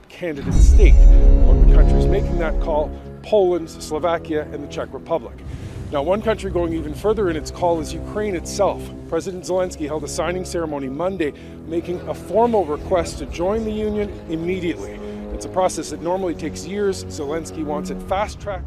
candidate state. Among the countries making that call, Poland, Slovakia, and the Czech Republic. Now, one country going even further in its call is Ukraine itself. President Zelensky held a signing ceremony Monday, making a formal request to join the Union immediately. It's a process that normally takes years. Zelensky wants it fast-tracked.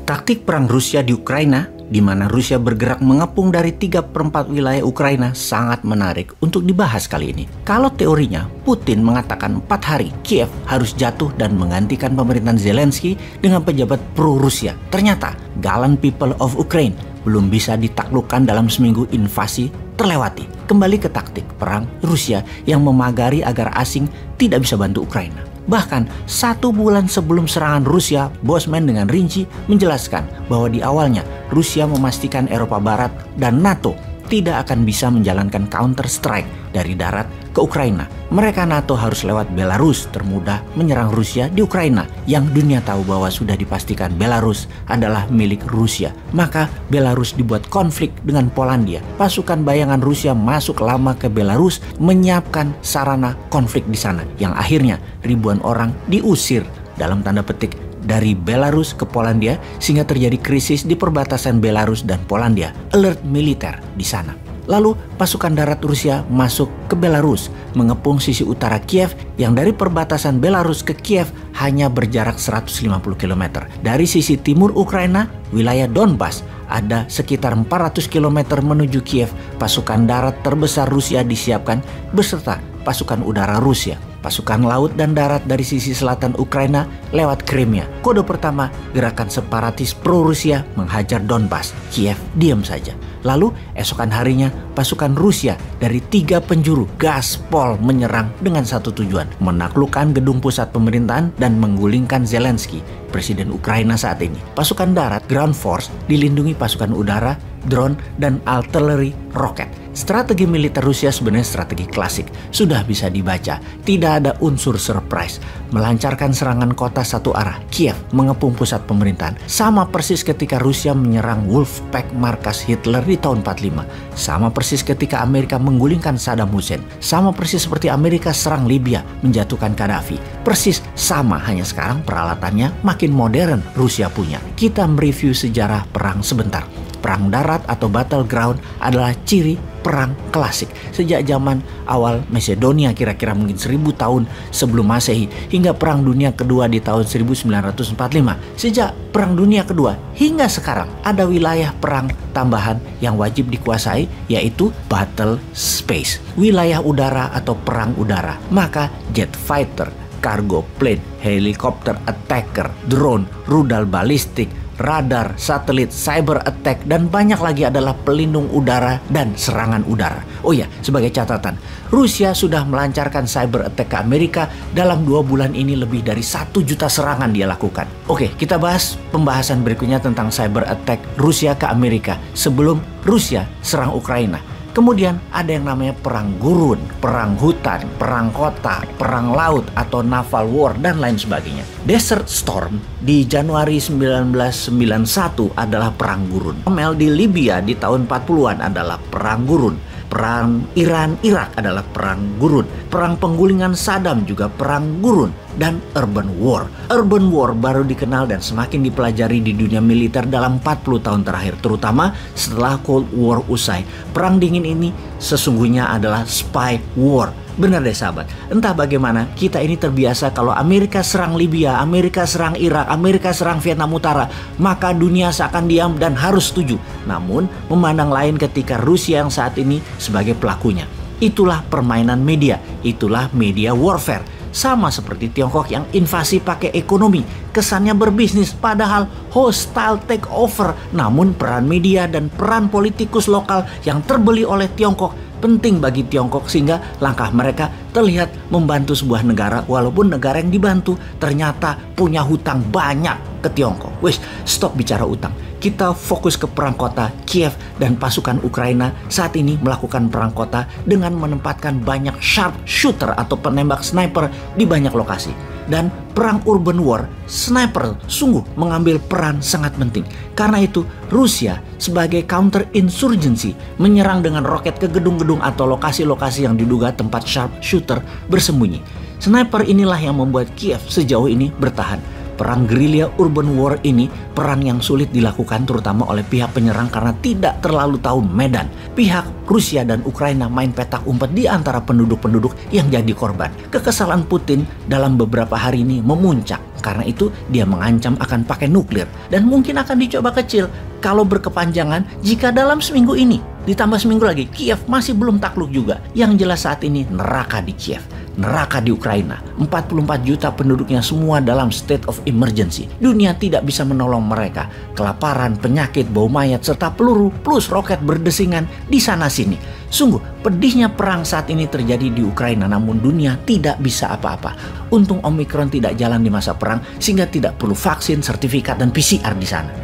Taktik perang Rusia di Ukraina, di mana Rusia bergerak mengepung dari 3/4 wilayah Ukraina, sangat menarik untuk dibahas kali ini. Kalau teorinya, Putin mengatakan 4 hari Kiev harus jatuh dan menggantikan pemerintahan Zelensky dengan pejabat pro-Rusia. Ternyata, gallant people of Ukraine belum bisa ditaklukkan dalam seminggu invasi terlewati. Kembali ke taktik perang Rusia yang memagari agar asing tidak bisa bantu Ukraina. Bahkan 1 bulan sebelum serangan Rusia, Bosman dengan rinci menjelaskan bahwa di awalnya Rusia memastikan Eropa Barat dan NATO tidak akan bisa menjalankan counter strike dari darat ke Ukraina. Mereka NATO harus lewat Belarus termudah menyerang Rusia di Ukraina, yang dunia tahu bahwa sudah dipastikan Belarus adalah milik Rusia. Maka Belarus dibuat konflik dengan Polandia. Pasukan bayangan Rusia masuk lama ke Belarus menyiapkan sarana konflik di sana, yang akhirnya ribuan orang diusir dalam tanda petik dari Belarus ke Polandia, sehingga terjadi krisis di perbatasan Belarus dan Polandia. Alert militer di sana. Lalu pasukan darat Rusia masuk ke Belarus, mengepung sisi utara Kiev yang dari perbatasan Belarus ke Kiev hanya berjarak 150 km. Dari sisi timur Ukraina, wilayah Donbas, ada sekitar 400 km menuju Kiev. Pasukan darat terbesar Rusia disiapkan beserta pasukan udara Rusia. Pasukan laut dan darat dari sisi selatan Ukraina lewat Crimea. Kode pertama, gerakan separatis pro-Rusia menghajar Donbas. Kiev diam saja. Lalu esokan harinya pasukan Rusia dari 3 penjuru gaspol menyerang dengan satu tujuan, menaklukkan gedung pusat pemerintahan dan menggulingkan Zelensky, presiden Ukraina saat ini. Pasukan darat, ground force, dilindungi pasukan udara, drone, dan artillery roket. Strategi militer Rusia sebenarnya strategi klasik, sudah bisa dibaca, tidak ada unsur surprise. Melancarkan serangan kota satu arah, Kiev mengepung pusat pemerintahan. Sama persis ketika Rusia menyerang Wolfpack markas Hitler di tahun 45. Sama persis ketika Amerika menggulingkan Saddam Hussein. Sama persis seperti Amerika serang Libya, menjatuhkan Gaddafi. Persis sama, hanya sekarang peralatannya makin modern Rusia punya. Kita mereview sejarah perang sebentar. Perang darat atau battleground adalah ciri perang klasik. Sejak zaman awal Macedonia kira-kira mungkin 1000 tahun sebelum Masehi hingga Perang Dunia Kedua di tahun 1945. Sejak Perang Dunia Kedua hingga sekarang ada wilayah perang tambahan yang wajib dikuasai, yaitu battle space, wilayah udara atau perang udara. Maka jet fighter, cargo plane, helikopter attacker, drone, rudal balistik, radar, satelit, cyber attack, dan banyak lagi adalah pelindung udara dan serangan udara. Oh ya, sebagai catatan, Rusia sudah melancarkan cyber attack ke Amerika. Dalam 2 bulan ini lebih dari 1 juta serangan dia lakukan. Oke, kita bahas pembahasan berikutnya tentang cyber attack Rusia ke Amerika sebelum Rusia serang Ukraina. Kemudian ada yang namanya perang gurun, perang hutan, perang kota, perang laut atau naval war, dan lain sebagainya. Desert Storm di Januari 1991 adalah perang gurun. Mel di Libya di tahun 40-an adalah perang gurun. Perang Iran-Irak adalah perang gurun. Perang penggulingan Saddam juga perang gurun. Dan urban war. Urban war baru dikenal dan semakin dipelajari di dunia militer dalam 40 tahun terakhir, terutama setelah Cold War usai. Perang dingin ini sesungguhnya adalah spy war. Benar deh sahabat, entah bagaimana kita ini terbiasa kalau Amerika serang Libya, Amerika serang Irak, Amerika serang Vietnam Utara, maka dunia seakan diam dan harus setuju. Namun memandang lain ketika Rusia yang saat ini sebagai pelakunya. Itulah permainan media, itulah media warfare. Sama seperti Tiongkok yang invasi pakai ekonomi, kesannya berbisnis padahal hostile takeover. Namun peran media dan peran politikus lokal yang terbeli oleh Tiongkok penting bagi Tiongkok, sehingga langkah mereka terlihat membantu sebuah negara walaupun negara yang dibantu ternyata punya hutang banyak ke Tiongkok. Wes, stop bicara utang. Kita fokus ke perang kota. Kiev dan pasukan Ukraina saat ini melakukan perang kota dengan menempatkan banyak sharpshooter atau penembak sniper di banyak lokasi. Dan perang urban war, sniper sungguh mengambil peran sangat penting. Karena itu, Rusia sebagai counter insurgency menyerang dengan roket ke gedung-gedung atau lokasi-lokasi yang diduga tempat sharpshooter bersembunyi. Sniper inilah yang membuat Kiev sejauh ini bertahan. Perang gerilya urban war ini peran yang sulit dilakukan terutama oleh pihak penyerang karena tidak terlalu tahu medan. Pihak Rusia dan Ukraina main petak umpet di antara penduduk-penduduk yang jadi korban. Kekesalan Putin dalam beberapa hari ini memuncak. Karena itu dia mengancam akan pakai nuklir dan mungkin akan dicoba kecil kalau berkepanjangan jika dalam seminggu ini ditambah seminggu lagi Kiev masih belum takluk juga. Yang jelas saat ini neraka di Kiev, neraka di Ukraina. 44 juta penduduknya semua dalam state of emergency. Dunia tidak bisa menolong mereka. Kelaparan, penyakit, bau mayat, serta peluru plus roket berdesingan di sana-sini. Sungguh pedihnya perang saat ini terjadi di Ukraina, namun dunia tidak bisa apa-apa. Untung Omicron tidak jalan di masa perang sehingga tidak perlu vaksin, sertifikat, dan PCR di sana.